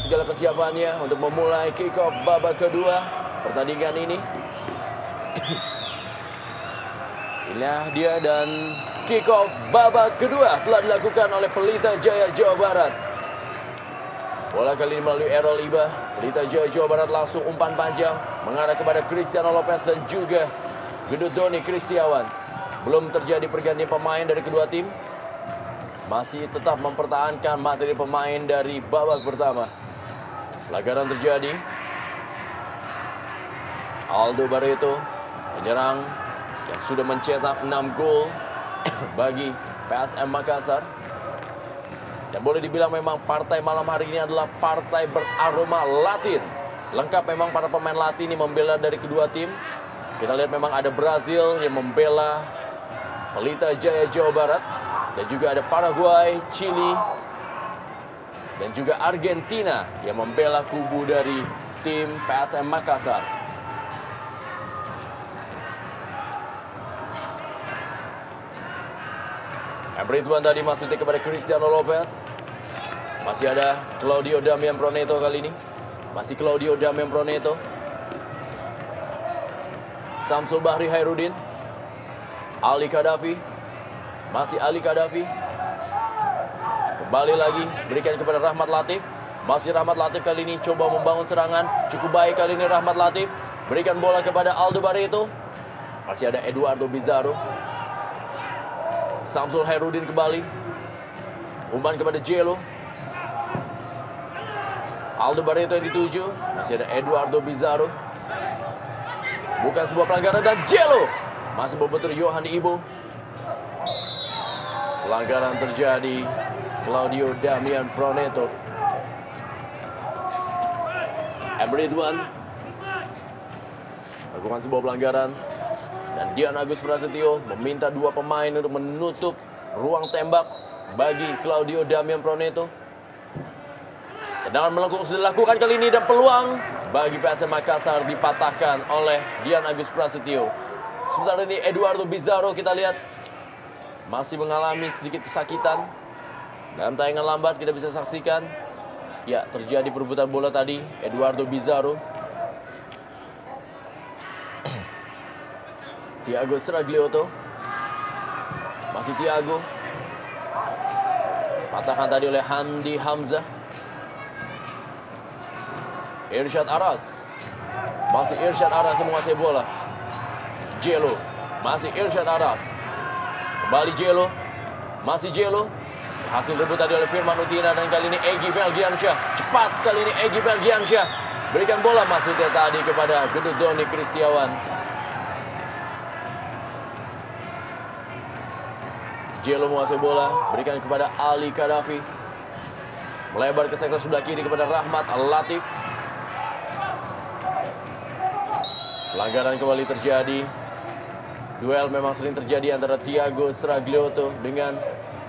segala kesiapannya untuk memulai kick off babak kedua pertandingan ini. Inilah dia, dan kick off babak kedua telah dilakukan oleh Pelita Jaya Jawa Barat. Bola kali ini melalui Errol Iba. Pelita Jaya Jawa Barat langsung umpan panjang mengarah kepada Cristiano Lopez dan juga Gedut Doni Kristiawan. Belum terjadi pergantian pemain dari kedua tim. Masih tetap mempertahankan materi pemain dari babak pertama. Pelanggaran terjadi. Aldo Barreto, penyerang yang sudah mencetak 6 gol bagi PSM Makassar. Dan boleh dibilang memang partai malam hari ini adalah partai beraroma Latin. Lengkap memang para pemain Latin ini membela dari kedua tim. Kita lihat memang ada Brazil yang membela Pelita Jaya Jawa Barat. Dan juga ada Paraguay, Chili, dan juga Argentina yang membela kubu dari tim PSM Makassar. Emre Tuan tadi maksudnya kepada Cristiano Lopez. Masih ada Claudio Damian Proneto kali ini. Masih Claudio Damian Proneto. Samsul Bahri Hairudin. Ali Kadafi. Masih Ali Kadafi. Kembali lagi berikan kepada Rahmat Latif. Masih Rahmat Latif kali ini coba membangun serangan. Cukup baik kali ini Rahmat Latif. Berikan bola kepada Aldo Barreto. Masih ada Eduardo Bizarro. Samsul Hairudin kembali. Umpan kepada Jelo. Aldo Barreto yang dituju. Masih ada Eduardo Bizarro. Bukan sebuah pelanggaran dan Jelo. Masih membentur Yohan Ibo. Pelanggaran terjadi. Claudio Damian Proneto. Emre Tuan lakukan sebuah pelanggaran. Dan Dian Agus Prasetyo meminta dua pemain untuk menutup ruang tembak bagi Claudio Damian Proneto. Tendangan melengkung sudah dilakukan kali ini dan peluang bagi PSM Makassar dipatahkan oleh Dian Agus Prasetyo. Sementara ini Eduardo Bizarro kita lihat masih mengalami sedikit kesakitan. Dalam tayangan lambat kita bisa saksikan. Ya, terjadi perebutan bola tadi. Eduardo Bizarro. Thiago Sragliotto. Masih Thiago. Patahkan tadi oleh Hamdi Hamzah. Irsyad Aras. Masih Irsyad Aras yang menguasai bola. Jelo. Masih Irsyad Aras. Kembali Jelo. Masih Jelo. Hasil rebut tadi oleh Firman Utina dan kali ini Egy Belgiansyah. Cepat kali ini Egy Belgiansyah. Berikan bola maksudnya tadi kepada Gedut Doni Kristiawan. Jelo menguasai bola. Berikan kepada Ali Kadafi. Melebar ke sektor sebelah kiri kepada Rahmat Latif. Pelanggaran kembali terjadi. Duel memang sering terjadi antara Thiago Sragliotto dengan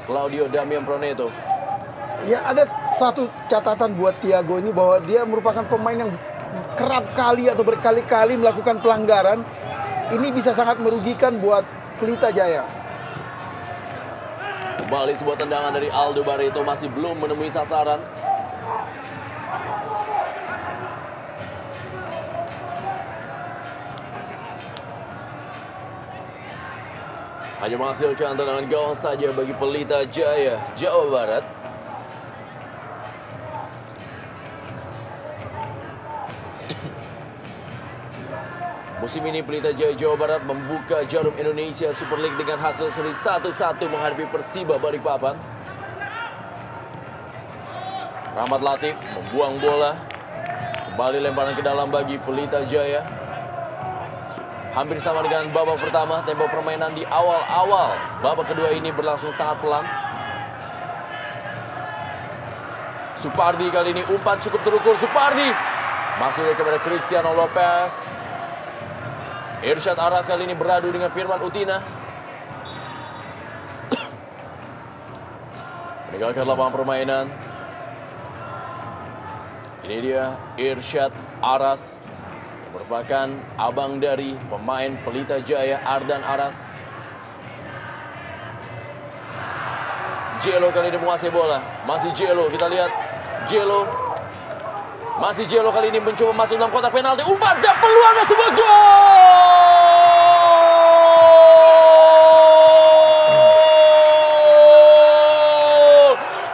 Claudio Damian Proneto. Ya, ada satu catatan buat Thiago ini bahwa dia merupakan pemain yang kerap kali atau berkali-kali melakukan pelanggaran. Ini bisa sangat merugikan buat Pelita Jaya. Kembali sebuah tendangan dari Aldo Barreto, masih belum menemui sasaran. Hanya menghasilkan tendangan gawang saja bagi Pelita Jaya Jawa Barat. Musim ini Pelita Jaya Jawa Barat membuka jarum Indonesia Super League dengan hasil seri 1-1 menghadapi Persiba Balikpapan. Rahmat Latif membuang bola. Kembali lemparan ke dalam bagi Pelita Jaya. Hampir sama dengan babak pertama, tempo permainan di awal-awal. Babak kedua ini berlangsung sangat pelan. Supardi kali ini umpan cukup terukur. Supardi masuknya kepada Cristiano Lopez. Irsyad Aras kali ini beradu dengan Firman Utina. Meninggalkan lapangan permainan. Ini dia Irsyad Aras, merupakan abang dari pemain Pelita Jaya, Ardan Aras. Jelo kali ini menguasai bola. Masih Jelo, kita lihat Jelo. Masih Jelo kali ini mencoba masuk dalam kotak penalti. Umpan dan peluang dan sebuah gol!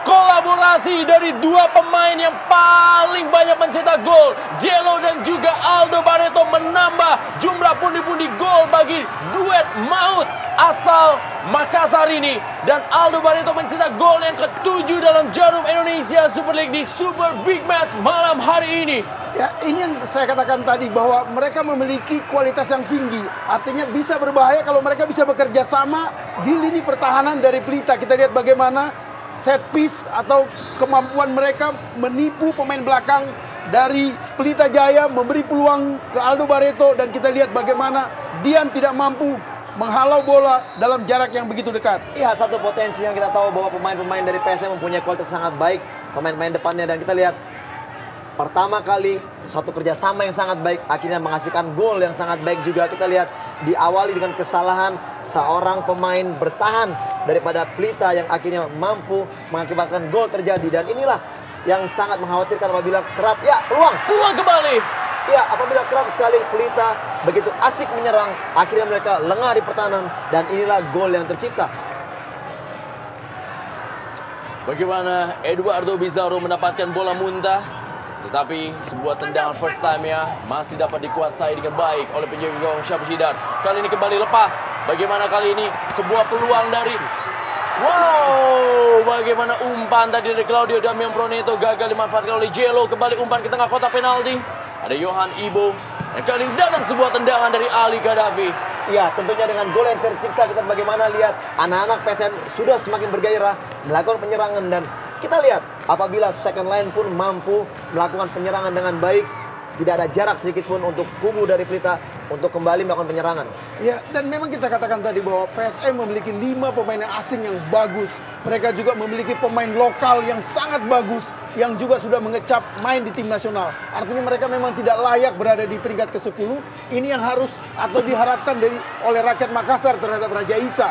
Kolaborasi dari dua pemain yang paling banyak mencetak gol. Jelo dan juga Aldo Barreto menambah jumlah pundi-pundi gol bagi duet maut asal Makassar ini. Dan Aldo Barreto mencetak gol yang ke-7 dalam Jarum Indonesia Super League di Super Big Match malam hari ini. Ya, ini yang saya katakan tadi bahwa mereka memiliki kualitas yang tinggi. Artinya bisa berbahaya kalau mereka bisa bekerja sama di lini pertahanan dari Pelita. Kita lihat bagaimana set piece atau kemampuan mereka menipu pemain belakang dari Pelita Jaya, memberi peluang ke Aldo Barreto, dan kita lihat bagaimana Dian tidak mampu menghalau bola dalam jarak yang begitu dekat. Iya, satu potensi yang kita tahu bahwa pemain-pemain dari PSM mempunyai kualitas sangat baik, pemain-pemain depannya, dan kita lihat pertama kali suatu kerjasama yang sangat baik akhirnya menghasilkan gol yang sangat baik juga. Kita lihat diawali dengan kesalahan seorang pemain bertahan daripada Pelita yang akhirnya mampu mengakibatkan gol terjadi, dan inilah yang sangat mengkhawatirkan apabila kerap Peluang kembali. ya apabila kerap sekali Pelita begitu asik menyerang, akhirnya mereka lengah di pertahanan, dan inilah gol yang tercipta. Bagaimana Eduardo Bizarro mendapatkan bola muntah, tetapi sebuah tendangan first time-nya masih dapat dikuasai dengan baik oleh penjaga gawang Syafri Syidat. Kali ini kembali lepas. Bagaimana kali ini sebuah peluang dari bagaimana umpan tadi dari Claudio Damian Proneto gagal dimanfaatkan oleh Jelo. Kembali umpan ke tengah kotak penalti. Ada Johan Ibo. Dan kali ini datang sebuah tendangan dari Ali Gaddafi. Ya, tentunya dengan gol yang tercipta kita bagaimana lihat anak-anak PSM sudah semakin bergairah melakukan penyerangan, dan kita lihat apabila second line pun mampu melakukan penyerangan dengan baik, tidak ada jarak sedikit pun untuk kubu dari Pelita untuk kembali melakukan penyerangan. Ya, dan memang kita katakan tadi bahwa PSM memiliki 5 pemain yang asing yang bagus. Mereka juga memiliki pemain lokal yang sangat bagus, yang juga sudah mengecap main di tim nasional. Artinya mereka memang tidak layak berada di peringkat ke-10. Ini yang harus atau diharapkan oleh rakyat Makassar terhadap Raja Isa.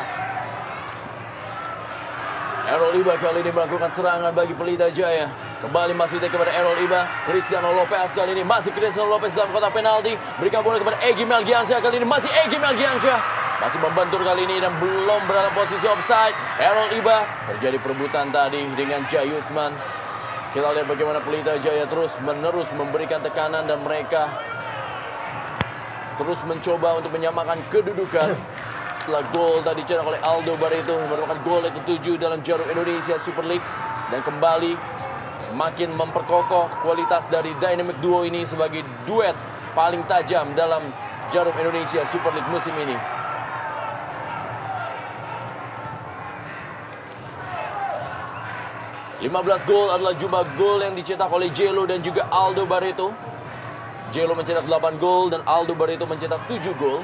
Errol Iba kali ini melakukan serangan bagi Pelita Jaya. Kembali masuknya kepada Errol Iba. Cristiano Lopez kali ini masih Cristiano Lopez dalam kotak penalti. Berikan bola kepada Egy Melgiansyah, kali ini masih Egy Melgiansyah. Masih membentur kali ini dan belum berada posisi offside. Errol Iba, terjadi perebutan tadi dengan Jayusman. Kita lihat bagaimana Pelita Jaya terus-menerus memberikan tekanan dan mereka terus mencoba untuk menyamakan kedudukan. Setelah gol tadi dicetak oleh Aldo Barreto yang merupakan gol yang ke-7 dalam Jarum Indonesia Super League, dan kembali semakin memperkokoh kualitas dari dynamic duo ini sebagai duet paling tajam dalam Jarum Indonesia Super League musim ini. (15 gol adalah jumlah gol yang dicetak oleh Jelo dan juga Aldo Barreto. Jelo mencetak 8 gol dan Aldo Barreto mencetak 7 gol.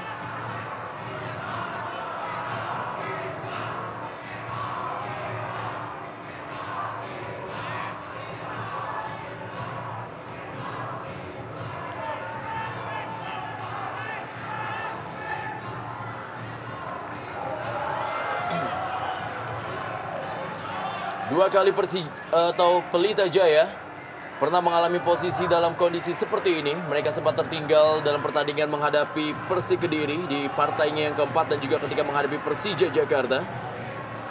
Dua kali Pelita Jaya pernah mengalami posisi dalam kondisi seperti ini. Mereka sempat tertinggal dalam pertandingan menghadapi Persik Kediri di partainya yang keempat dan juga ketika menghadapi Persija Jakarta.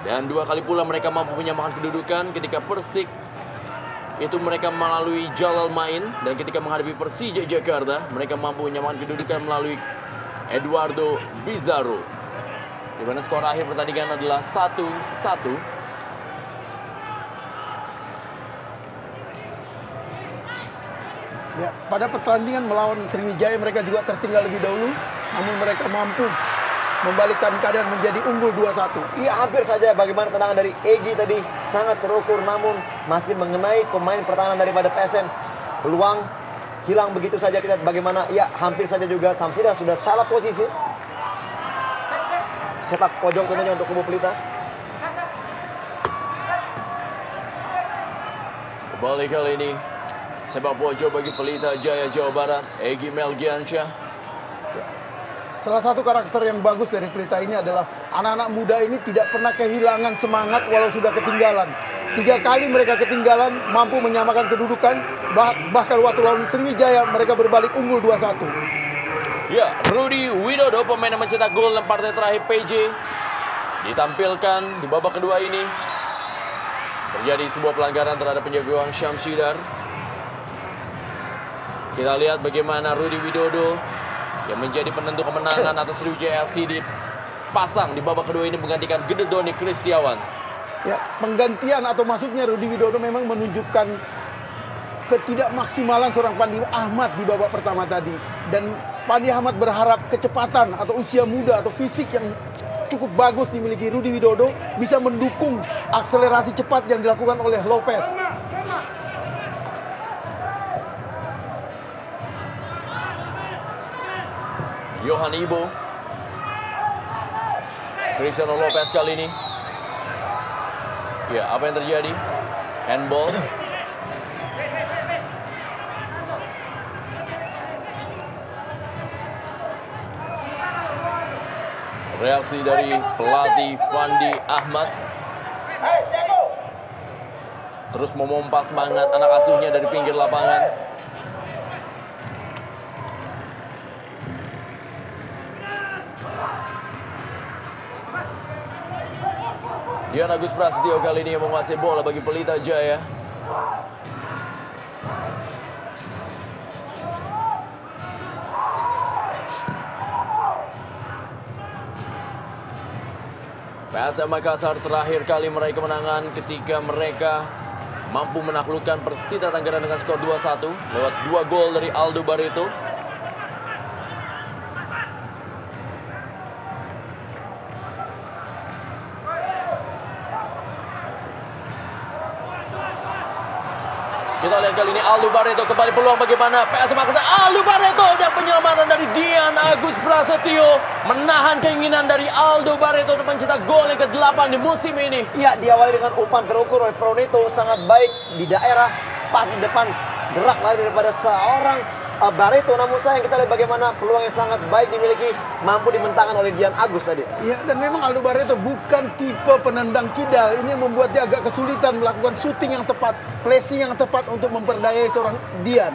Dan dua kali pula mereka mampu menyamakan kedudukan ketika Persik itu mereka melalui Jalal Main, dan ketika menghadapi Persija Jakarta mereka mampu menyamakan kedudukan melalui Eduardo Bizarro. Di mana skor akhir pertandingan adalah 1-1. Ya, pada pertandingan melawan Sriwijaya mereka juga tertinggal lebih dahulu, namun mereka mampu membalikkan keadaan menjadi unggul 2-1. Iya, hampir saja bagaimana tendangan dari Egy tadi sangat terukur, namun masih mengenai pemain pertahanan daripada PSM. Peluang hilang begitu saja. Kita lihat bagaimana, ya hampir saja juga Samsira sudah salah posisi. Sepak pojok tentunya untuk kubu Pelita. Kembali kali ini sepak pojok bagi Pelita Jaya Jawa Barat, Egy Melgiansyah. Salah satu karakter yang bagus dari Pelita ini adalah anak-anak muda ini tidak pernah kehilangan semangat walau sudah ketinggalan. 3 kali mereka ketinggalan, mampu menyamakan kedudukan. Bahkan waktu lawan Sriwijaya mereka berbalik unggul 2-1. Ya, Rudi Widodo, pemain yang mencetak gol dalam partai terakhir PJ, ditampilkan di babak kedua ini. Terjadi sebuah pelanggaran terhadap penjaga gawang Syamsidar. Kita lihat bagaimana Rudi Widodo yang menjadi penentu kemenangan atas Sriwijaya FC dipasang di babak kedua ini menggantikan Gede Doni Kristiawan. Ya, penggantian atau masuknya Rudi Widodo memang menunjukkan ketidakmaksimalan seorang Fandi Ahmad di babak pertama tadi. Dan Fandi Ahmad berharap kecepatan atau usia muda atau fisik yang cukup bagus dimiliki Rudi Widodo bisa mendukung akselerasi cepat yang dilakukan oleh Lopez. Johan Ibo, Cristiano Lopez kali ini. Ya, apa yang terjadi? Handball. Reaksi dari pelatih Fandi Ahmad. Terus memompa semangat anak asuhnya dari pinggir lapangan. Dian Agus Prasetyo kali ini yang menguasai bola bagi Pelita Jaya. PSM Makassar terakhir kali meraih kemenangan ketika mereka mampu menaklukkan Persita Tangerang dengan skor 2-1 lewat 2 gol dari Aldo Barreto. Kita lihat kali ini Aldo Barreto kembali peluang bagaimana PSM Makassar. Aldo Barreto dan penyelamatan dari Dian Agus Prasetyo menahan keinginan dari Aldo Barreto untuk mencetak gol yang ke-8 di musim ini. Iya, diawali dengan umpan terukur oleh Proneto, sangat baik di daerah, pas di depan, gerak lari daripada seorang Barreto. Namun sayang, kita lihat bagaimana peluang yang sangat baik dimiliki, mampu dibentangkan oleh Dian Agus tadi. Ya, dan memang Aldo Barreto bukan tipe penendang kidal. Ini yang membuat dia agak kesulitan melakukan shooting yang tepat, placing yang tepat untuk memperdayai seorang Dian.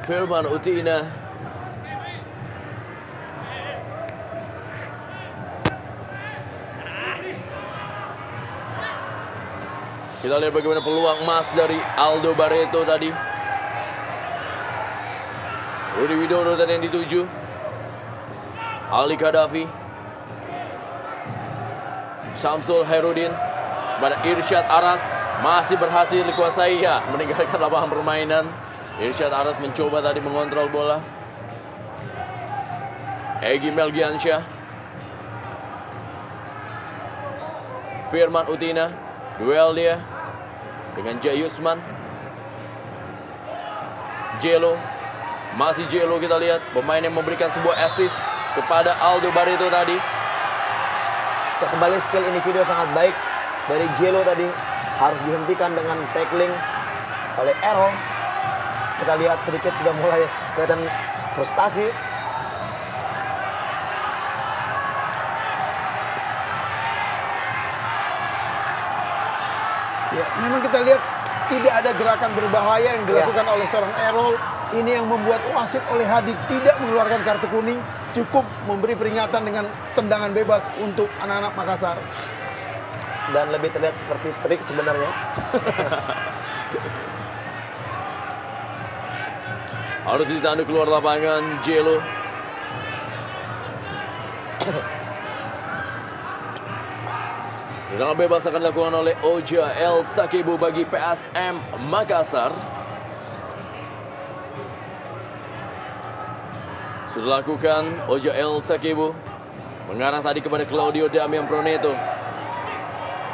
Firman Utina. Kita lihat bagaimana peluang emas dari Aldo Barreto tadi. Rudi Widodo tadi yang dituju. Ali Kadafi. Syamsul Herudin. Pada Irsyad Aras. Masih berhasil dikuasai, ya, meninggalkan lapangan permainan. Irsyad Aras mencoba tadi mengontrol bola. Egy Melgiansyah. Firman Utina. Duel dia dengan Jayusman. Jelo. Masih Jelo, kita lihat pemain yang memberikan sebuah assist kepada Aldo Barreto tadi. Ya, kembali skill individu sangat baik dari Jelo tadi. Harus dihentikan dengan tackling oleh Errol. Kita lihat sedikit sudah mulai kelihatan frustasi. Ya, memang kita lihat tidak ada gerakan berbahaya yang dilakukan oleh seorang Errol. Ini yang membuat wasit oleh Hadi tidak mengeluarkan kartu kuning, cukup memberi peringatan dengan tendangan bebas untuk anak-anak Makassar. Dan lebih terlihat seperti trik sebenarnya. Harus ditandu keluar lapangan Jelo. Tendangan bebas akan dilakukan oleh Oja El Sakibu bagi PSM Makassar. Sudah lakukan Oja El Sakibu. Mengarah tadi kepada Claudio Damian Proneto.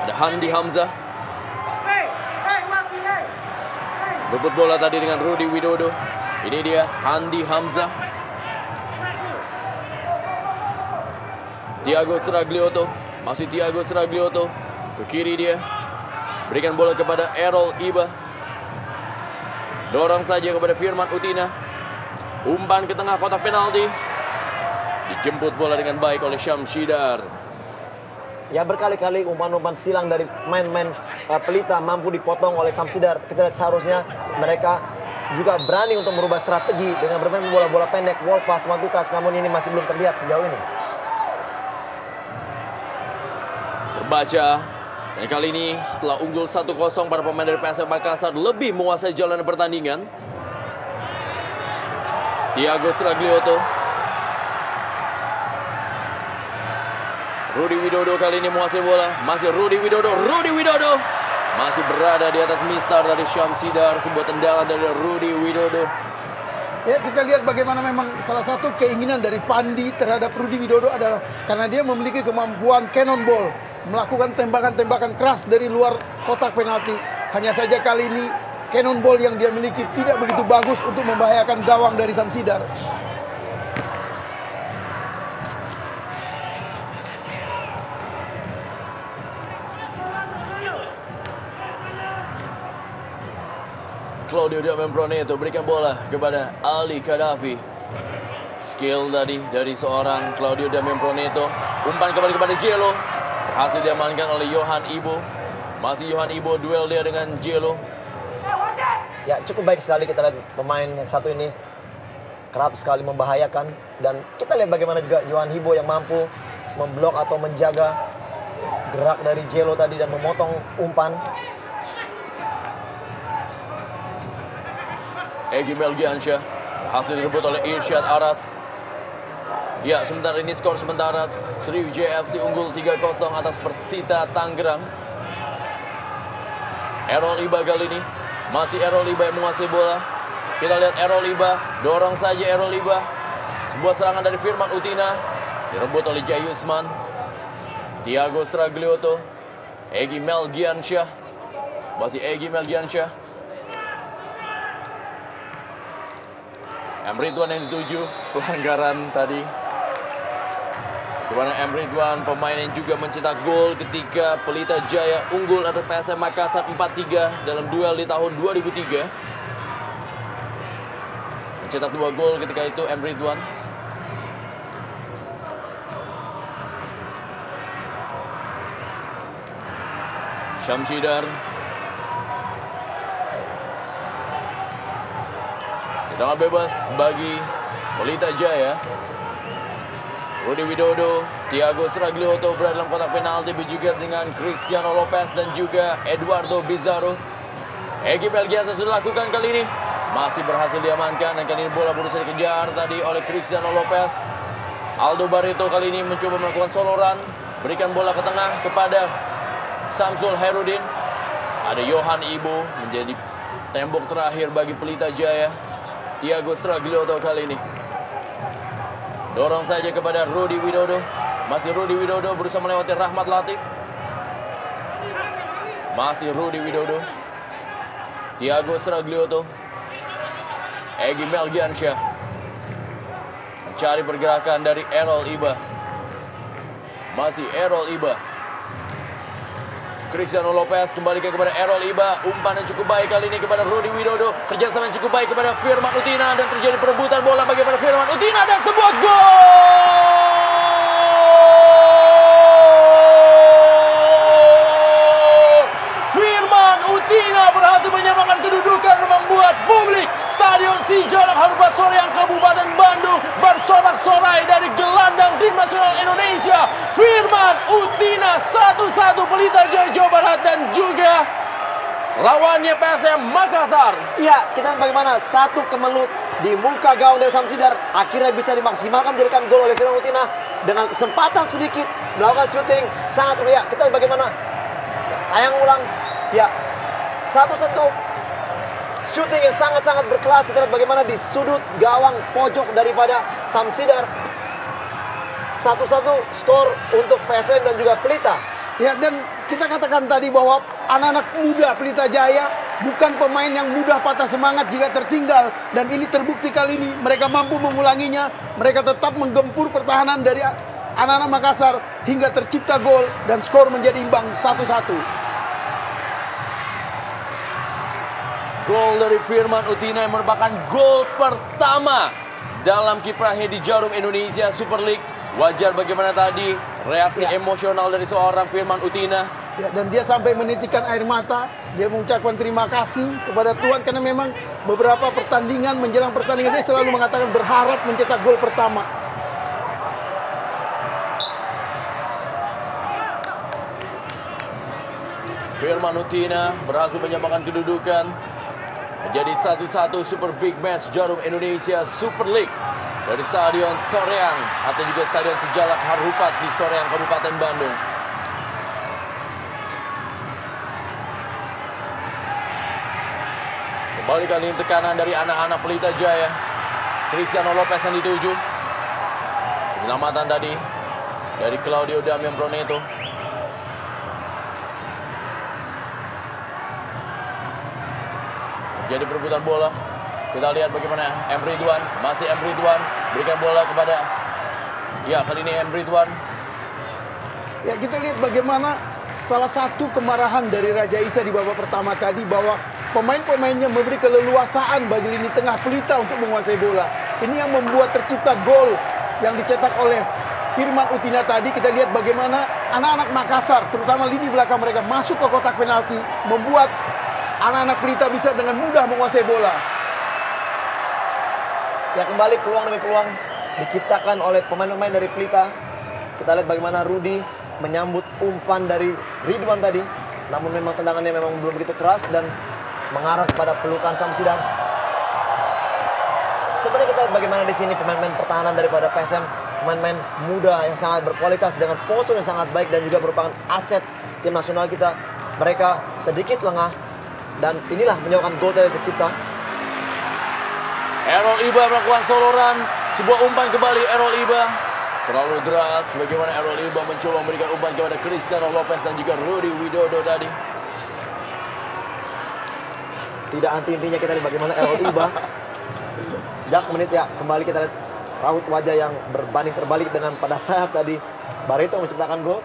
Ada Handi Hamzah. Rebut bola tadi dengan Rudi Widodo. Ini dia Handi Hamzah. Thiago Seraglioto. Masih Thiago Seraglioto. Ke kiri dia. Berikan bola kepada Errol Iba. Dorong saja kepada Firman Utina. Umpan ke tengah kotak penalti. Dijemput bola dengan baik oleh Syamsidar. Ya berkali-kali umpan-umpan silang dari main-main Pelita mampu dipotong oleh Syamsidar. Kita lihat seharusnya mereka juga berani untuk merubah strategi dengan bermain bola-bola pendek, wall pass, one to touch. Namun ini masih belum terlihat sejauh ini. Terbaca. Dan kali ini setelah unggul 1-0 para pemain dari PSM Makassar lebih menguasai jalannya pertandingan. Thiago Sragliotto. Rudi Widodo kali ini menguasai bola. Masih Rudi Widodo. Masih berada di atas misar dari Syamsidar. Sebuah tendangan dari Rudi Widodo. Ya, kita lihat bagaimana memang salah satu keinginan dari Fandi terhadap Rudi Widodo adalah karena dia memiliki kemampuan cannonball, melakukan tembakan-tembakan keras dari luar kotak penalti. Hanya saja kali ini cannonball yang dia miliki tidak begitu bagus untuk membahayakan gawang dari Syamsidar. Claudio Damian-Proneto berikan bola kepada Ali Kadafi. Skill tadi dari seorang Claudio Damian-Proneto. Umpan kembali kepada Jello. Berhasil diamankan oleh Johan Ibo. Masih Johan Ibo, duel dia dengan Jello. Ya cukup baik sekali kita lihat pemain yang satu ini kerap sekali membahayakan. Dan kita lihat bagaimana juga Johan Ibo yang mampu memblok atau menjaga gerak dari Jello tadi dan memotong umpan. Egy Melgiansyah berhasil direbut oleh Irsyad Aras. Ya, sementara ini skor sementara Sriwijaya FC unggul 3-0 atas Persita Tangerang. Errol Iba kali ini. Masih Errol Iba yang menguasai bola. Kita lihat Errol Iba, dorong saja Errol Iba. Sebuah serangan dari Firman Utina. Direbut oleh Jayusman. Thiago Sragliotto. Egy Melgiansyah. Masih Egy Melgiansyah. M. Ridwan yang dituju, pelanggaran tadi. Kepada M. Ridwan, pemain yang juga mencetak gol ketika Pelita Jaya unggul atas PSM Makassar 4-3 dalam duel di tahun 2003. Mencetak 2 gol ketika itu M. Ridwan. Syamsidar. Tendangan bebas bagi Pelita Jaya. Rudi Widodo, Thiago Sragliotto berada dalam kotak penalti juga dengan Cristiano Lopez dan juga Eduardo Bizarro. Egy Melgiansyah sudah lakukan kali ini. Masih berhasil diamankan dan kali ini bola berusaha dikejar tadi oleh Cristiano Lopez. Aldo Barreto kali ini mencoba melakukan solo run. Berikan bola ke tengah kepada Samsul Herudin. Ada Johan Ibo menjadi tembok terakhir bagi Pelita Jaya. Thiago Sragliotto kali ini. Dorong saja kepada Rudi Widodo. Masih Rudi Widodo berusaha melewati Rahmat Latif. Masih Rudi Widodo. Thiago Sragliotto. Egy Melgiansyah. Mencari pergerakan dari Errol Iba. Masih Errol Iba. Cristiano Lopez kembalikan kepada Errol Iba. Umpan yang cukup baik kali ini kepada Rudi Widodo. Kerjasama yang cukup baik kepada Firman Utina. Dan terjadi perebutan bola bagaimana Firman Utina. Dan sebuah gol! Firman Utina berhasil menyamakan kedudukan dan membuat publik Stadion Sijalak Harupat Soreang Kabupaten Bandung bersorak-sorai dari gelandang tim nasional Indonesia Firman Utina. 1-1 Pelita Jaya Jawa Barat dan juga lawannya PSM Makassar. Iya, kita lihat bagaimana satu kemelut di muka gawang dari Syamsidar akhirnya bisa dimaksimalkan menjadikan gol oleh Firman Utina dengan kesempatan sedikit melakukan syuting sangat ria. Kita lihat bagaimana tayang ulang. Ya, satu sentuh syuting yang sangat-sangat berkelas. Kita lihat bagaimana di sudut gawang pojok daripada Syamsidar. 1-1 skor untuk PSM dan juga Pelita. Ya, dan kita katakan tadi bahwa anak-anak muda Pelita Jaya bukan pemain yang mudah patah semangat jika tertinggal. Dan ini terbukti kali ini. Mereka mampu mengulanginya. Mereka tetap menggempur pertahanan dari anak-anak Makassar hingga tercipta gol dan skor menjadi imbang 1-1. Gol dari Firman Utina yang merupakan gol pertama dalam kiprahnya di Jarum Indonesia Super League. Wajar bagaimana tadi reaksi emosional dari seorang Firman Utina. Ya, dan dia sampai menitikkan air mata. Dia mengucapkan terima kasih kepada Tuhan karena memang beberapa pertandingan menjelang pertandingan dia selalu mengatakan berharap mencetak gol pertama. Firman Utina berhasil menyamakan kedudukan menjadi 1-1 Super Big Match Jarum Indonesia Super League dari Stadion Soreang atau juga Stadion Sejalak Harupat di Soreang, Kabupaten Bandung. Kembali kali ini tekanan dari anak-anak Pelita Jaya. Cristiano Lopez yang dituju. Penyelamatan tadi dari Claudio Damian Broneto. Jadi perebutan bola. Kita lihat bagaimana M. Ridwan. Masih M. Ridwan. Berikan bola kepada... Ya, kali ini M. Ridwan. Ya, kita lihat bagaimana salah satu kemarahan dari Raja Isa di babak pertama tadi bahwa pemain-pemainnya memberi keleluasaan bagi lini tengah Pelita untuk menguasai bola. Ini yang membuat tercipta gol yang dicetak oleh Firman Utina tadi. Kita lihat bagaimana anak-anak Makassar, terutama lini belakang mereka, masuk ke kotak penalti, membuat anak-anak Pelita bisa dengan mudah menguasai bola. Ya, kembali peluang demi peluang diciptakan oleh pemain-pemain dari Pelita. Kita lihat bagaimana Rudi menyambut umpan dari Ridwan tadi. Namun memang tendangannya memang belum begitu keras dan mengarah kepada pelukan Samsidan. Sebenarnya kita lihat bagaimana di sini pemain-pemain pertahanan daripada PSM, pemain-pemain muda yang sangat berkualitas dengan postur yang sangat baik dan juga merupakan aset tim nasional kita. Mereka sedikit lengah dan inilah menyebabkan gol tadi tercipta. Errol Iba melakukan soloran, sebuah umpan kembali Errol Iba. Terlalu deras bagaimana Errol Iba mencoba memberikan umpan kepada Cristiano Lopez dan juga Rudi Widodo tadi. Tidak anti-intinya kita lihat bagaimana Errol Iba sejak menit ya kembali kita lihat raut wajah yang berbanding terbalik dengan pada saat tadi Barreto menciptakan gol.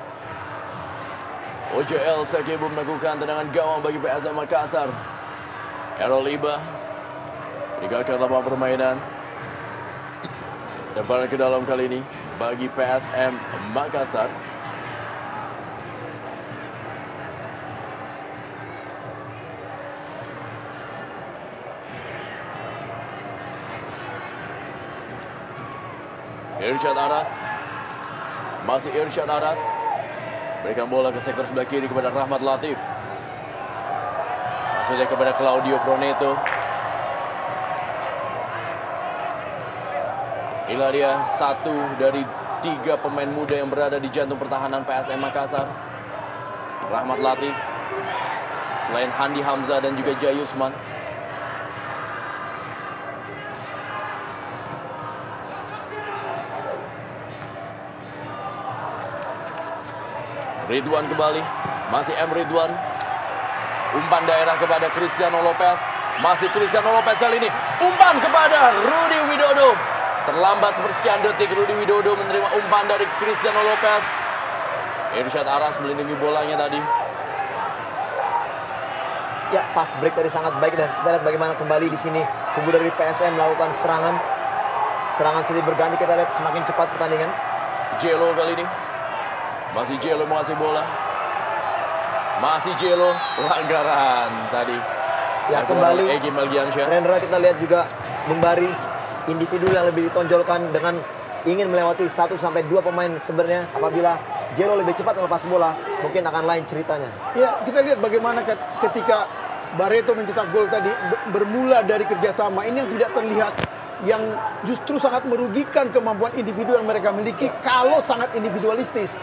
OJL Sakebu melakukan tendangan gawang bagi PSM Makassar. Errol Iba meninggalkan lapangan permainan. Lemparan ke dalam kali ini bagi PSM Makassar. Irsyad Aras. Masih Irsyad Aras. Berikan bola ke sektor sebelah kiri kepada Rahmat Latif. Maksudnya kepada Claudio Broneto. Inilah dia satu dari 3 pemain muda yang berada di jantung pertahanan PSM Makassar. Rahmat Latif. Selain Handi Hamzah dan juga Jayusman. Ridwan kembali. Masih M. Ridwan. Umpan daerah kepada Cristiano Lopez. Masih Cristiano Lopez kali ini. Umpan kepada Rudi Widodo. Terlambat sepersekian detik Rudi Widodo menerima umpan dari Cristiano Lopez. Irsyad Aras melindungi bolanya tadi. Ya, fast break tadi sangat baik dan kita lihat bagaimana kembali di sini kubu dari PSM melakukan serangan. Serangan silih berganti, kita lihat semakin cepat pertandingan. Jelo kali ini. Masih Jelo menguasai bola. Masih Jelo, pelanggaran tadi. Ya, kembali Egy Malgiansyah. Rendra kita lihat juga membari individu yang lebih ditonjolkan dengan ingin melewati 1-2 pemain sebenarnya. Apabila Jelo lebih cepat melepas bola, mungkin akan lain ceritanya. Ya, kita lihat bagaimana ketika Barreto mencetak gol tadi bermula dari kerjasama. Ini yang tidak terlihat, yang justru sangat merugikan kemampuan individu yang mereka miliki kalau sangat individualistis.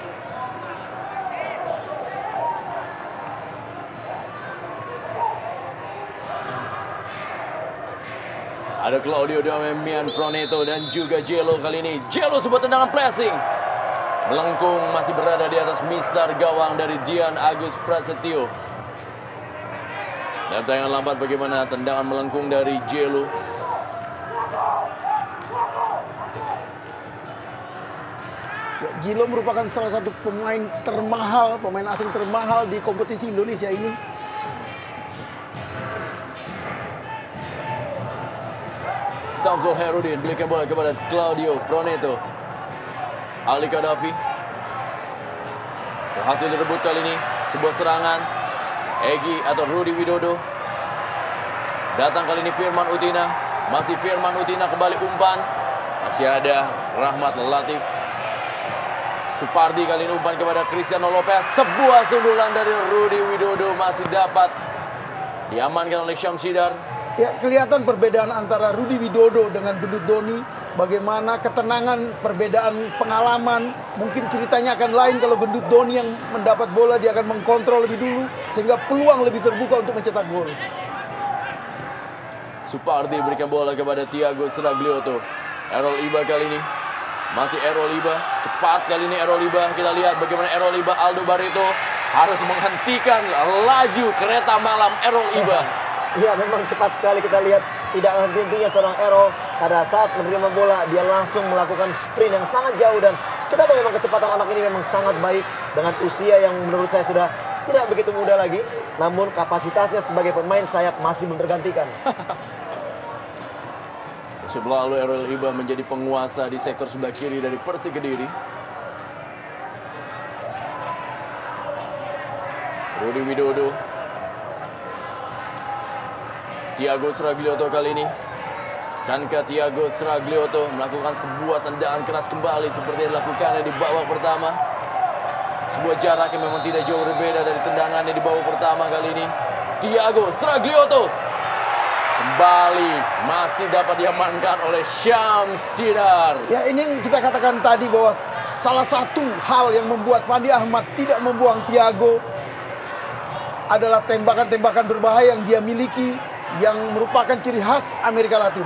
Ada Claudio Damian Broneto dan juga Jelo kali ini. Jelo sebuah tendangan pressing. Melengkung masih berada di atas mistar gawang dari Dian Agus Prasetyo. Dan tayangan lambat bagaimana tendangan melengkung dari Jelo. Ya, Jelo merupakan salah satu pemain termahal, pemain asing termahal di kompetisi Indonesia ini. Samsul Herudin berikan bola kepada Claudio Proneto. Ali Kadafi berhasil direbut kali ini. Sebuah serangan. Egy atau Rudi Widodo. Datang kali ini Firman Utina. Masih Firman Utina kembali umpan. Masih ada Rahmat Latif. Supardi kali ini umpan kepada Cristiano Lopez. Sebuah sundulan dari Rudi Widodo masih dapat diamankan oleh Syamsidar. Ya, kelihatan perbedaan antara Rudi Widodo dengan Gendut Doni. Bagaimana ketenangan, perbedaan pengalaman. Mungkin ceritanya akan lain kalau Gendut Doni yang mendapat bola, dia akan mengkontrol lebih dulu. Sehingga peluang lebih terbuka untuk mencetak gol. Supardi berikan bola kepada Thiago Sragliotto. Errol Iba kali ini. Masih Errol Iba. Cepat kali ini Errol Iba. Kita lihat bagaimana Errol Iba. Aldo Barreto harus menghentikan laju kereta malam Errol Iba. Iya, memang cepat sekali kita lihat. Tidak henti-hentinya seorang Errol pada saat menerima bola. Dia langsung melakukan sprint yang sangat jauh. Dan kita tahu memang kecepatan anak ini memang sangat baik. Dengan usia yang menurut saya sudah tidak begitu muda lagi. Namun kapasitasnya sebagai pemain sayap masih belum tergantikan. Musim lalu Errol Iba menjadi penguasa di sektor sebelah kiri dari Persik Kediri. Rudi Widodo. Thiago Sragliotto kali ini. Kankah Thiago Sragliotto melakukan sebuah tendangan keras kembali seperti yang dilakukannya di babak pertama. Sebuah jarak yang memang tidak jauh berbeda dari tendangannya di babak pertama kali ini. Thiago Sragliotto kembali masih dapat diamankan oleh Syamsidar. Ya, ini yang kita katakan tadi bahwa salah satu hal yang membuat Fandi Ahmad tidak membuang Thiago adalah tembakan-tembakan berbahaya yang dia miliki, yang merupakan ciri khas Amerika Latin.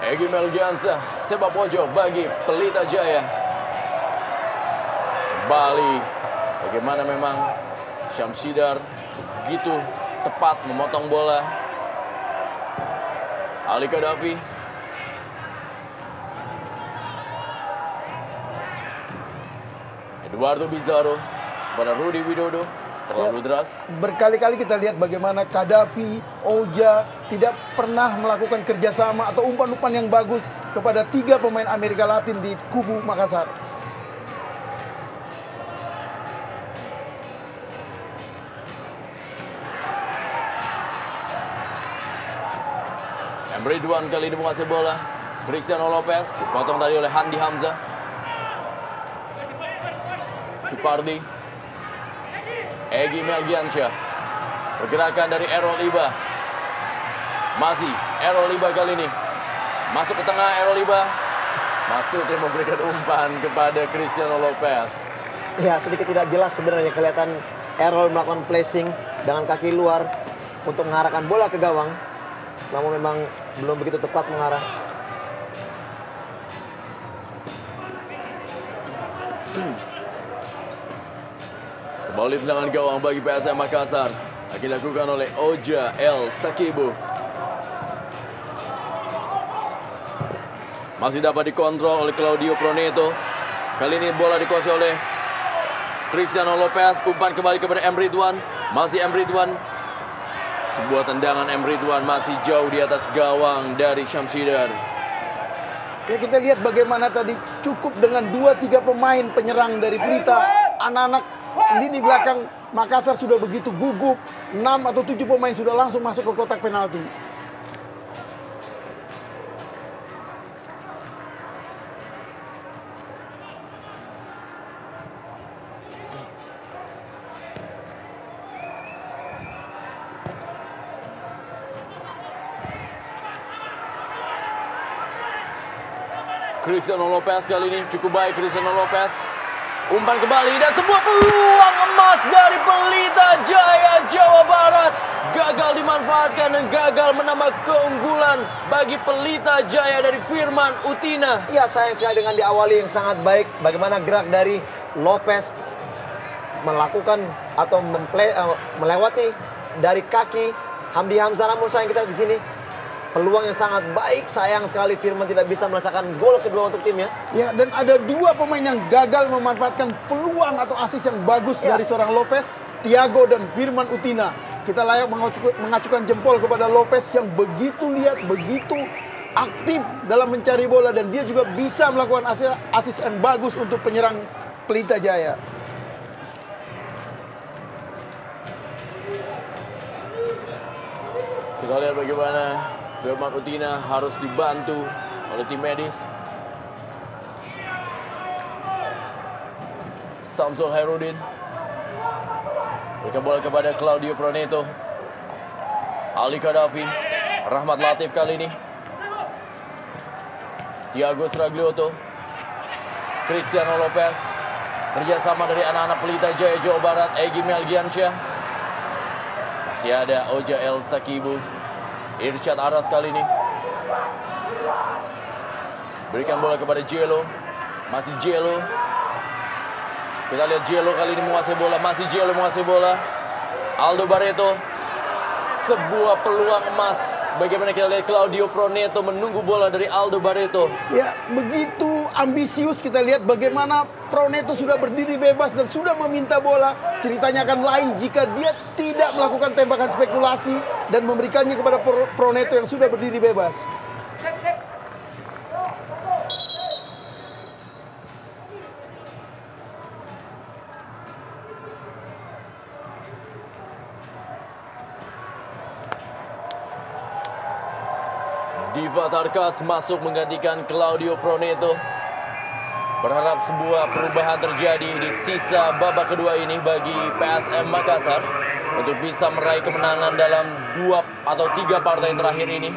Egy Melgiansa, sepak pojok bagi Pelita Jaya. Kembali, bagaimana memang Syamsidar begitu tepat memotong bola. Ali Kadafi. Eduardo Bizarro pada Rudi Widodo. Terlalu deras. Berkali-kali kita lihat bagaimana Kadafi, Oja tidak pernah melakukan kerjasama atau umpan-umpan yang bagus kepada 3 pemain Amerika Latin di kubu Makassar. Ridwan kali ini menguasai bola. Cristiano Lopez dipotong tadi oleh Handi Hamzah. Supardi. Egy Melgiansyah. Pergerakan dari Errol Iba. Masih Errol Iba kali ini. Masuk ke tengah Errol Iba. Masuk dan memberikan umpan kepada Cristiano Lopez. Ya, sedikit tidak jelas sebenarnya kelihatan Errol melakukan placing dengan kaki luar untuk mengarahkan bola ke gawang. Namun memang belum begitu tepat mengarah. Kembali tendangan gawang bagi PSM Makassar. Akan dilakukan oleh Oja El Sakibu. Masih dapat dikontrol oleh Claudio Proneto. Kali ini bola dikuasai oleh Cristiano Lopez. Umpan kembali kepada M. Ridwan. Masih M. Ridwan. Sebuah tendangan M. Ridwan masih jauh di atas gawang dari Syamsidar. Ya, kita lihat bagaimana tadi cukup dengan 2-3 pemain penyerang dari Pelita. Anak-anak lini belakang Makassar sudah begitu gugup. 6 atau 7 pemain sudah langsung masuk ke kotak penalti. Cristiano Lopez kali ini cukup baik. Cristiano Lopez umpan kembali dan sebuah peluang emas dari Pelita Jaya Jawa Barat gagal dimanfaatkan dan gagal menambah keunggulan bagi Pelita Jaya dari Firman Utina. Iya, sayang sekali dengan diawali yang sangat baik. Bagaimana gerak dari Lopez melakukan atau melewati dari kaki Hamdi Hamzah. Namun sayang kita di sini peluang yang sangat baik, sayang sekali Firman tidak bisa merasakan gol kedua untuk timnya. Ya, dan ada 2 pemain yang gagal memanfaatkan peluang atau asis yang bagus dari seorang Lopez, Thiago dan Firman Utina. kita layak mengacukan jempol kepada Lopez yang begitu lihat, begitu aktif dalam mencari bola, dan dia juga bisa melakukan asis yang bagus untuk penyerang Pelita Jaya. Kita lihat bagaimana Firman Utina harus dibantu oleh tim medis. Samsul Hairudin berikan bola kepada Claudio Proneto. Ali Kadafi, Rahmat Latif kali ini. Thiago Sragliotto, Cristiano Lopez. Kerjasama dari anak-anak Pelita Jaya Jawa Barat, Egy Melgiansyah. Masih ada Oja El Sakibu. Irsyad Aras kali ini. Berikan bola kepada Jelo. Masih Jelo. Kita lihat Jelo kali ini menguasai bola. Masih Jelo menguasai bola. Aldo Barreto. Sebuah peluang emas. Bagaimana kita lihat Claudio Proneto menunggu bola dari Aldo Barreto. Ya, begitu ambisius kita lihat bagaimana Proneto sudah berdiri bebas dan sudah meminta bola. Ceritanya akan lain jika dia tidak melakukan tembakan spekulasi dan memberikannya kepada Proneto yang sudah berdiri bebas. Diva Tarkas masuk menggantikan Claudio Proneto. Berharap sebuah perubahan terjadi di sisa babak kedua ini bagi PSM Makassar untuk bisa meraih kemenangan dalam 2 atau 3 partai terakhir ini.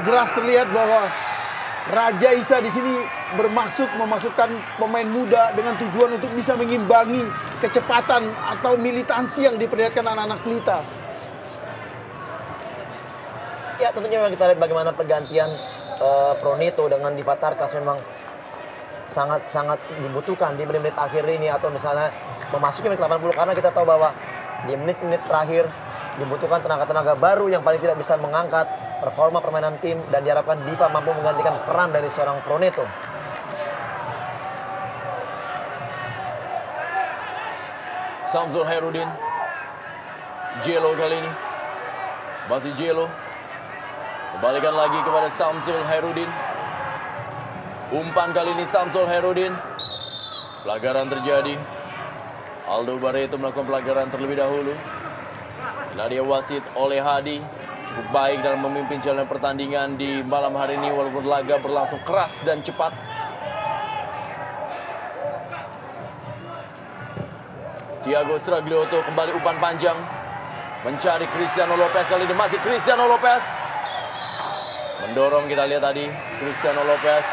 Jelas terlihat bahwa Raja Isa di sini bermaksud memasukkan pemain muda dengan tujuan untuk bisa mengimbangi kecepatan atau militansi yang diperlihatkan anak-anak Pelita. Ya, tentunya memang kita lihat bagaimana pergantian Proneto dengan Diva Tarkas memang sangat-sangat dibutuhkan di menit-menit akhir ini, atau misalnya memasuki menit 80, karena kita tahu bahwa di menit-menit terakhir dibutuhkan tenaga-tenaga baru yang paling tidak bisa mengangkat performa permainan tim, dan diharapkan Diva mampu menggantikan peran dari seorang Proneto. Samsul Hairudin. Jelo kali ini. Masih Jelo. Kembalikan lagi kepada Samsul Hairudin. Umpan kali ini Samsul Hairudin. Pelanggaran terjadi. Aldo Barreto melakukan pelanggaran terlebih dahulu. Nadia wasit oleh Hadi cukup baik dalam memimpin jalannya pertandingan di malam hari ini walaupun laga berlangsung keras dan cepat. Thiago Sragliotto kembali umpan panjang. Mencari Cristiano Lopez kali ini, masih Cristiano Lopez. Mendorong, kita lihat tadi Cristiano Lopez.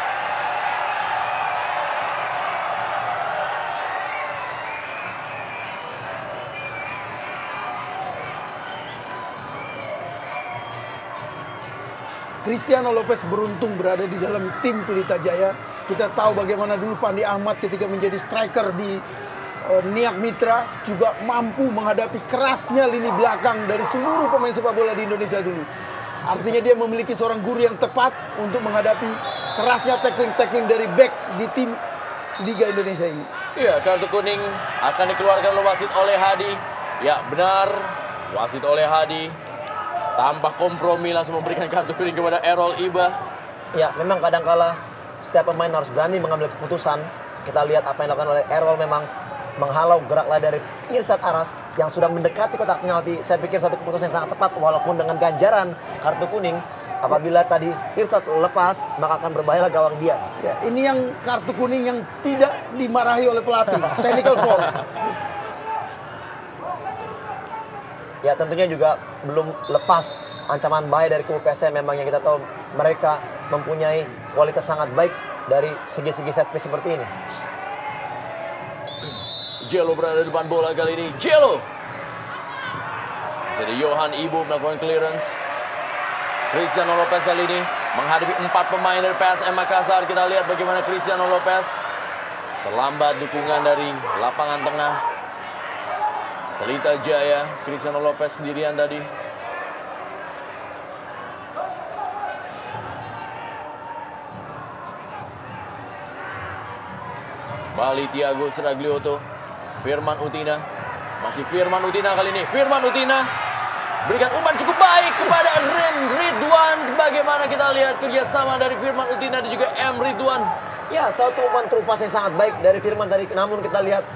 Cristiano Lopez beruntung berada di dalam tim Pelita Jaya. Kita tahu bagaimana dulu Fandi Ahmad ketika menjadi striker di Niak Mitra juga mampu menghadapi kerasnya lini belakang dari seluruh pemain sepak bola di Indonesia dulu. Artinya dia memiliki seorang guru yang tepat untuk menghadapi kerasnya tackling-tackling dari back di tim Liga Indonesia ini. Iya, kartu kuning akan dikeluarkan oleh wasit oleh Hadi. Ya, benar. Wasit oleh Hadi tanpa kompromi langsung memberikan kartu kuning kepada Errol Iba. Ya, memang kadangkala setiap pemain harus berani mengambil keputusan. Kita lihat apa yang dilakukan oleh Errol, memang menghalau gerak lari dari Irsyad Aras yang sudah mendekati kotak penalti. Saya pikir satu keputusan yang sangat tepat, walaupun dengan ganjaran kartu kuning. Apabila tadi Irsyad lepas, maka akan berbahaya gawang dia. Ya, ini yang kartu kuning yang tidak dimarahi oleh pelatih, technical foul. Ya, tentunya juga belum lepas ancaman bahaya dari kubu PSM. Memang yang kita tahu mereka mempunyai kualitas sangat baik dari segi-segi set piece seperti ini. Jelo berada di depan bola kali ini. Jelo. Jadi Johan Ibu melakukan clearance. Cristiano Lopez kali ini menghadapi 4 pemain dari PSM Makassar. Kita lihat bagaimana Cristiano Lopez. Terlambat dukungan dari lapangan tengah Pelita Jaya. Cristiano Lopez sendirian tadi. Bali Thiago Sragliotto. Firman Utina. Masih Firman Utina kali ini. Firman Utina berikan umpan cukup baik kepada Ridwan. Bagaimana kita lihat kerjasama dari Firman Utina dan juga M. Ridwan. Ya, satu umpan terupas yang sangat baik dari Firman tadi. Namun kita lihat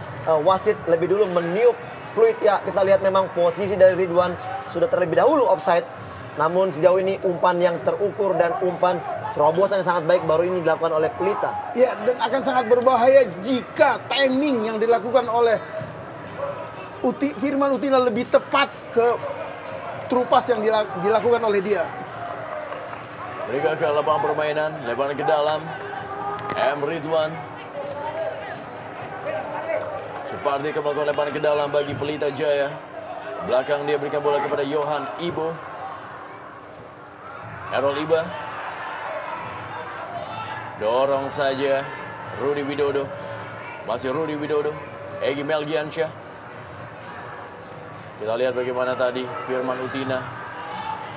wasit lebih dulu meniup fluid. Ya, kita lihat memang posisi dari Ridwan sudah terlebih dahulu offside. Namun sejauh ini umpan yang terukur dan umpan terobosan yang sangat baik baru ini dilakukan oleh Pelita. Ya, dan akan sangat berbahaya jika timing yang dilakukan oleh Firman Utina lebih tepat ke terupas yang dilakukan oleh dia. Mereka ke lapangan permainan, lebaran ke dalam. M. Ridwan. Supardi akan melakukan lebaran ke dalam bagi Pelita Jaya. Belakang dia berikan bola kepada Yohan Ibo. Errol Iba. Dorong saja Rudi Widodo. Masih Rudi Widodo. Egy Melgiansyah. Kita lihat bagaimana tadi Firman Utina.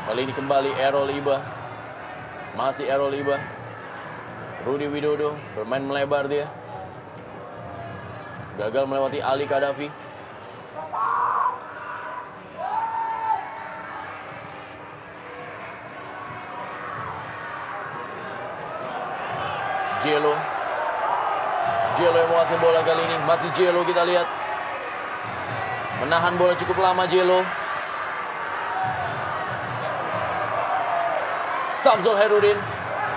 Kali ini kembali Errol Iba. Masih Errol Iba. Rudi Widodo bermain melebar dia. Gagal melewati Ali Kadafi. Jelo yang menguasai bola kali ini. Masih Jelo kita lihat. Menahan bola cukup lama Jelo. Samsul Herudin.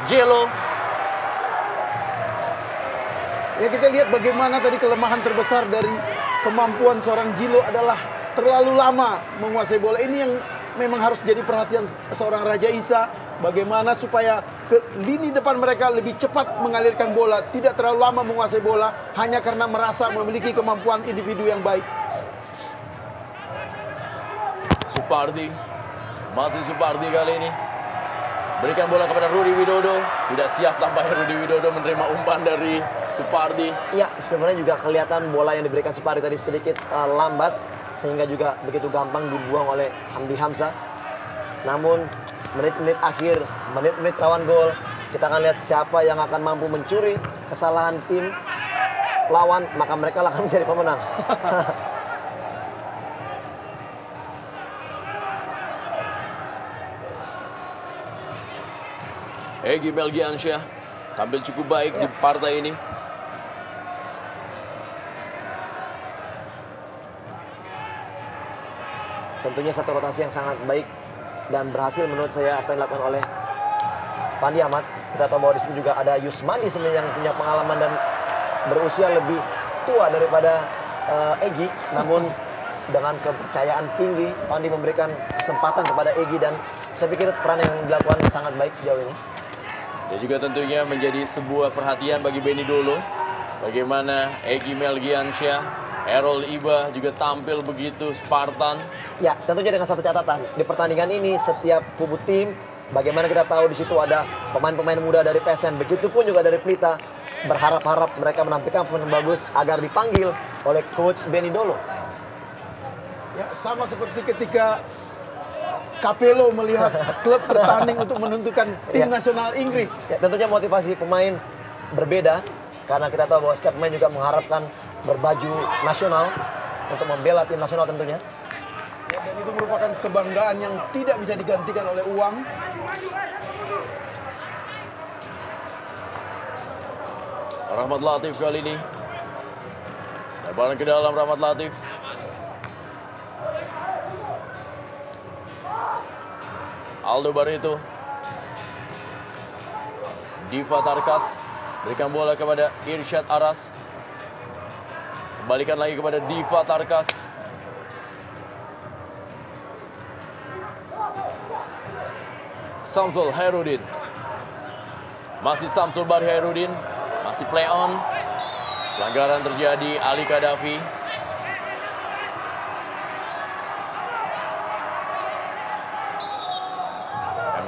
Jelo. Ya, kita lihat bagaimana tadi kelemahan terbesar dari kemampuan seorang Jilo adalah terlalu lama menguasai bola. Ini yang memang harus jadi perhatian seorang Raja Isa. Bagaimana supaya ke lini depan mereka lebih cepat mengalirkan bola. Tidak terlalu lama menguasai bola hanya karena merasa memiliki kemampuan individu yang baik. Supardi. Masih Supardi kali ini. Berikan bola kepada Rudi Widodo. Tidak siap tampaknya Rudi Widodo menerima umpan dari Supardi. Ya, sebenarnya juga kelihatan bola yang diberikan Supardi tadi sedikit lambat. Sehingga juga begitu gampang dibuang oleh Hamdi Hamzah. Namun menit-menit akhir, menit-menit rawan gol, kita akan lihat siapa yang akan mampu mencuri kesalahan tim lawan, maka mereka akan menjadi pemenang. Egy Melgiansyah tampil cukup baik di partai ini. Tentunya satu rotasi yang sangat baik dan berhasil menurut saya apa yang dilakukan oleh Fandi Ahmad. Kita tahu bahwa di situ juga ada Yusmandi sebenarnya yang punya pengalaman dan berusia lebih tua daripada Egy. Namun dengan kepercayaan tinggi, Fandi memberikan kesempatan kepada Egy dan saya pikir peran yang dilakukan sangat baik sejauh ini. Dan juga tentunya menjadi sebuah perhatian bagi Benny Dolo. Bagaimana Egy Melgiansyah, Errol Iba juga tampil begitu Spartan. Ya, tentunya dengan satu catatan. Di pertandingan ini setiap kubu tim, bagaimana kita tahu di situ ada pemain-pemain muda dari PSM, begitupun juga dari Pelita, berharap-harap mereka menampilkan pemain bagus agar dipanggil oleh coach Benny Dolo. Ya, sama seperti ketika Capello melihat klub bertanding untuk menentukan tim nasional Inggris. Ya, tentunya motivasi pemain berbeda karena kita tahu bahwa setiap pemain juga mengharapkan berbaju nasional untuk membela tim nasional tentunya. Ya, dan itu merupakan kebanggaan yang tidak bisa digantikan oleh uang. Rahmat Latif kali ini. Lebaran ke dalam Rahmat Latif. Aldo Barreto. Diva Tarkas. Berikan bola kepada Irsyad Aras. Kembalikan lagi kepada Diva Tarkas. Samsul Hairudin. Masih Samsul Bari Hairudin. Masih play on. Pelanggaran terjadi Ali Kadafi.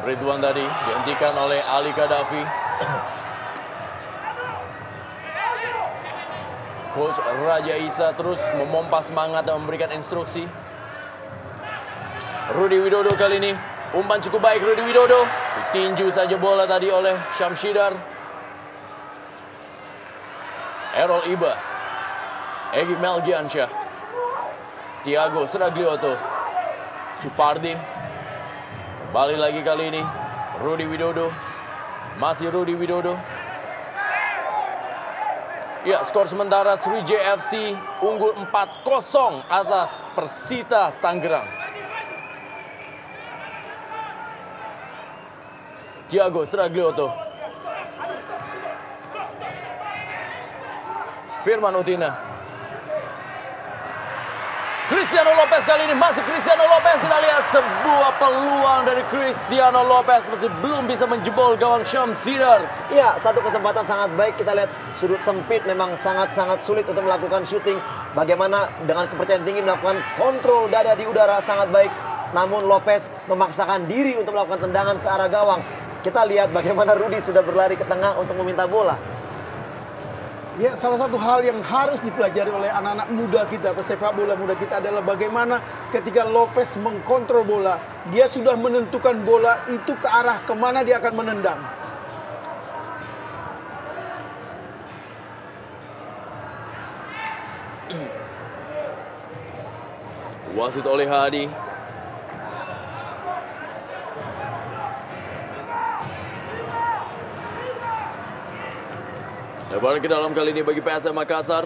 Ridwan tadi dihentikan oleh Ali Kadafi. Coach Raja Isa terus memompa semangat dan memberikan instruksi. Rudi Widodo kali ini. Umpan cukup baik Rudi Widodo. Ditinju saja bola tadi oleh Syamshidar. Errol Iba. Egy Melgiansyah. Thiago Seraglioto. Supardi. Kembali lagi kali ini. Rudi Widodo. Masih Rudi Widodo. Ya, skor sementara Sriwijaya FC unggul 4-0 atas Persita Tangerang. Thiago Seraglioto. Firman Utina. Cristiano Lopez kali ini, masih Cristiano Lopez. Kita lihat sebuah peluang dari Cristiano Lopez, masih belum bisa menjebol gawang Syamsiddar. Iya, satu kesempatan sangat baik. Kita lihat sudut sempit memang sangat-sangat sulit untuk melakukan syuting. Bagaimana dengan kepercayaan tinggi melakukan kontrol dada di udara sangat baik. Namun Lopez memaksakan diri untuk melakukan tendangan ke arah gawang. Kita lihat bagaimana Rudi sudah berlari ke tengah untuk meminta bola. Ya, salah satu hal yang harus dipelajari oleh anak-anak muda kita, pesepak bola muda kita adalah bagaimana ketika Lopez mengkontrol bola, dia sudah menentukan bola itu ke arah kemana dia akan menendang. Wasit oleh Hadi. Lebar ke dalam kali ini bagi PSM Makassar.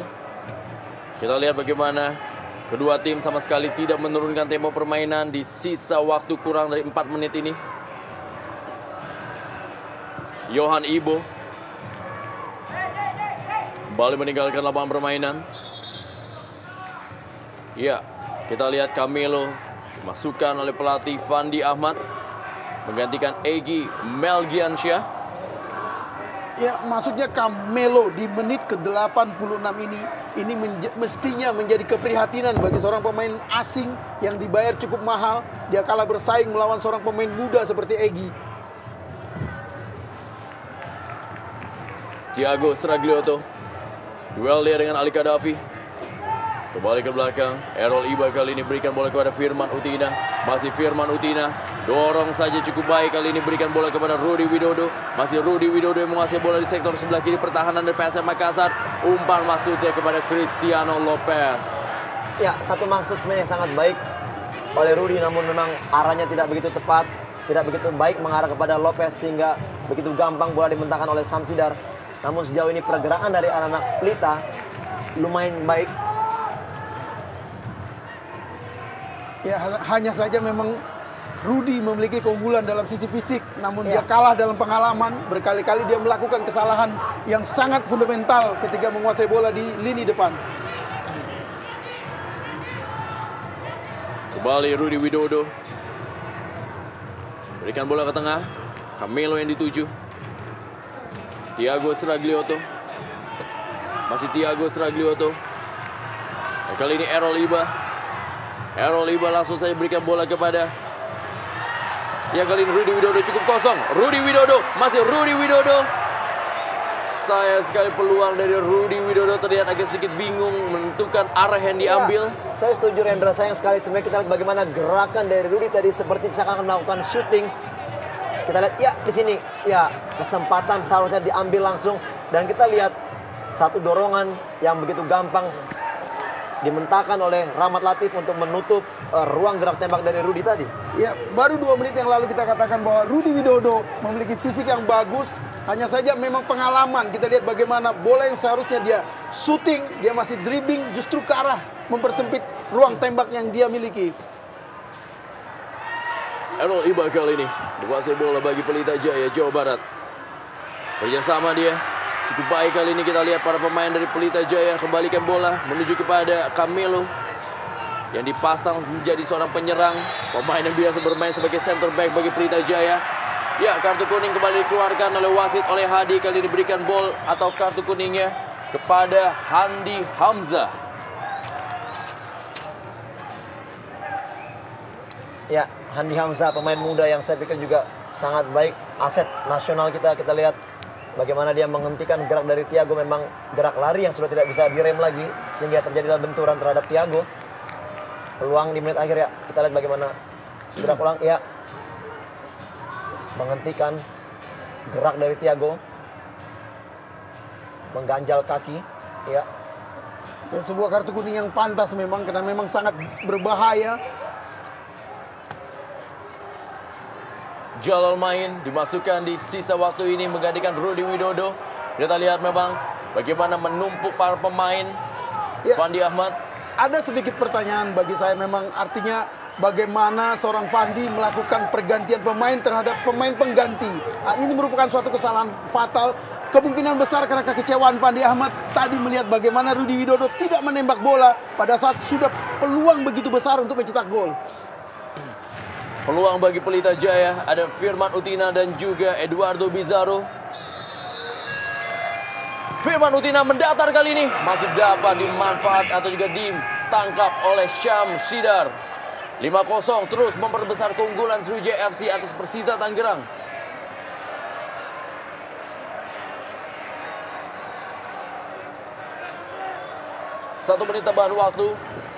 Kita lihat bagaimana kedua tim sama sekali tidak menurunkan tempo permainan di sisa waktu kurang dari 4 menit ini. Johan Ibo kembali meninggalkan lapangan permainan. Ya, kita lihat Camilo dimasukkan oleh pelatih Fandi Ahmad menggantikan Egy Melgiansyah. Ya, maksudnya Camelo di menit ke-86 ini mestinya menjadi keprihatinan bagi seorang pemain asing yang dibayar cukup mahal. Dia kalah bersaing melawan seorang pemain muda seperti Egy. Thiago Seraglioto. Duel dia dengan Ali Kadafi. Kembali ke belakang. Errol Iba kali ini berikan bola kepada Firman Utina. Masih Firman Utina. Dorong saja cukup baik kali ini, berikan bola kepada Rudi Widodo. Masih Rudi Widodo yang menguasai bola di sektor sebelah kiri pertahanan dari PSM Makassar. Umpan masuknya kepada Cristiano Lopez. Ya, satu maksud sebenarnya sangat baik oleh Rudi, namun memang arahnya tidak begitu tepat, tidak begitu baik mengarah kepada Lopez sehingga begitu gampang bola dibentangkan oleh Syamsiddar. Namun sejauh ini pergerakan dari anak-anak Pelita lumayan baik. Ya, hanya saja memang Rudi memiliki keunggulan dalam sisi fisik, namun dia kalah dalam pengalaman. Berkali-kali dia melakukan kesalahan yang sangat fundamental ketika menguasai bola di lini depan. Kembali Rudi Widodo. Berikan bola ke tengah. Camilo yang dituju. Thiago Seraglioto. Masih Thiago Seraglioto. Dan kali ini Errol Iba. Errol Iba langsung saja berikan bola kepada, ya kali ini Rudi Widodo cukup kosong. Rudi Widodo, masih Rudi Widodo. Sayang sekali peluang dari Rudi Widodo, terlihat agak sedikit bingung menentukan arah yang diambil. Ya, saya setuju Rendra, sayang sekali sebenarnya kita lihat bagaimana gerakan dari Rudi tadi seperti seakan melakukan shooting. Kita lihat ya di sini, ya kesempatan seharusnya diambil langsung, dan kita lihat satu dorongan yang begitu gampang dimentahkan oleh Rahmat Latif untuk menutup ruang gerak tembak dari Rudi tadi. Ya, baru 2 menit yang lalu kita katakan bahwa Rudi Widodo memiliki fisik yang bagus. Hanya saja memang pengalaman. Kita lihat bagaimana bola yang seharusnya dia shooting, dia masih dribbling justru ke arah mempersempit ruang tembak yang dia miliki. Errol Iba kali ini menguasai bola bagi Pelita Jaya Jawa Barat. Kerjasama dia cukup baik kali ini. Kita lihat para pemain dari Pelita Jaya kembalikan bola menuju kepada Camilo yang dipasang menjadi seorang penyerang, pemain yang biasa bermain sebagai center back bagi Pelita Jaya. Ya, kartu kuning kembali dikeluarkan oleh wasit oleh Hadi. Kali ini diberikan bol atau kartu kuningnya kepada Handi Hamzah. Ya, Handi Hamzah pemain muda yang saya pikir juga sangat baik, aset nasional kita. Kita lihat bagaimana dia menghentikan gerak dari Thiago, memang gerak lari yang sudah tidak bisa direm lagi sehingga terjadilah benturan terhadap Thiago. Peluang di menit akhir ya, kita lihat bagaimana gerak ulang ya, menghentikan gerak dari Thiago, mengganjal kaki ya. Ya, sebuah kartu kuning yang pantas memang, karena memang sangat berbahaya. Jalur main dimasukkan di sisa waktu ini menggantikan Rudi Widodo. Kita lihat memang bagaimana menumpuk para pemain. Ya. Fandi Ahmad. Ada sedikit pertanyaan bagi saya, memang artinya bagaimana seorang Fandi melakukan pergantian pemain terhadap pemain pengganti. Ini merupakan suatu kesalahan fatal. Kemungkinan besar karena kekecewaan Fandi Ahmad tadi melihat bagaimana Rudi Widodo tidak menembak bola pada saat sudah peluang begitu besar untuk mencetak gol. Peluang bagi Pelita Jaya, ada Firman Utina dan juga Eduardo Bizarro. Firman Utina mendatar kali ini, masih dapat dimanfaat atau juga ditangkap oleh Syam Sidar. 5-0 terus memperbesar keunggulan Sriwijaya FC atas Persita Tangerang. Satu menit tambahan waktu.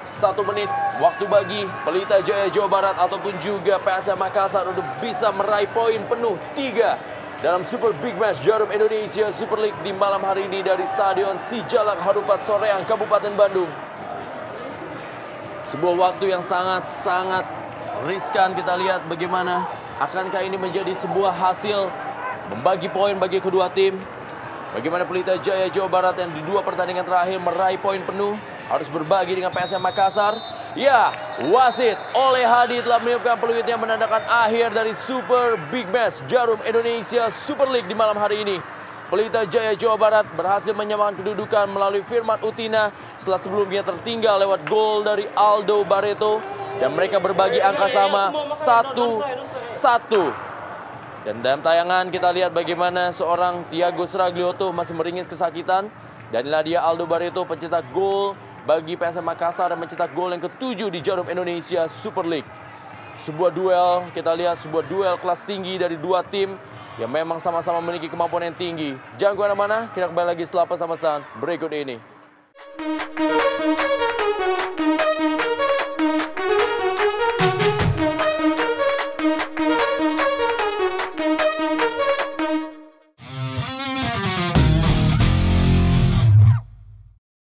1 menit waktu bagi Pelita Jaya Jawa Barat ataupun juga PSM Makassar untuk bisa meraih poin penuh 3 dalam Super Big Match Jarum Indonesia Super League di malam hari ini dari Stadion Sijalak Harupat Soreang, Kabupaten Bandung. Sebuah waktu yang sangat-sangat riskan. Kita lihat bagaimana akankah ini menjadi sebuah hasil membagi poin bagi kedua tim. Bagaimana Pelita Jaya Jawa Barat yang di 2 pertandingan terakhir meraih poin penuh harus berbagi dengan PSM Makassar. Ya, wasit oleh Hadi telah meniupkan peluitnya menandakan akhir dari Super Big Match Jarum Indonesia Super League di malam hari ini. Pelita Jaya Jawa Barat berhasil menyamakan kedudukan melalui Firman Utina setelah sebelumnya tertinggal lewat gol dari Aldo Barreto. Dan mereka berbagi angka sama 1-1. Dan dalam tayangan kita lihat bagaimana seorang Thiago Sragliotto masih meringis kesakitan. Dan inilah dia Aldo Barreto, pencetak gol bagi PSM Makassar dan mencetak gol yang ke-7 di Jarum Indonesia Super League. Sebuah duel, kita lihat sebuah duel kelas tinggi dari 2 tim yang memang sama-sama memiliki kemampuan yang tinggi. Jangan kemana-mana, kita kembali lagi setelah pesan-pesan berikut ini.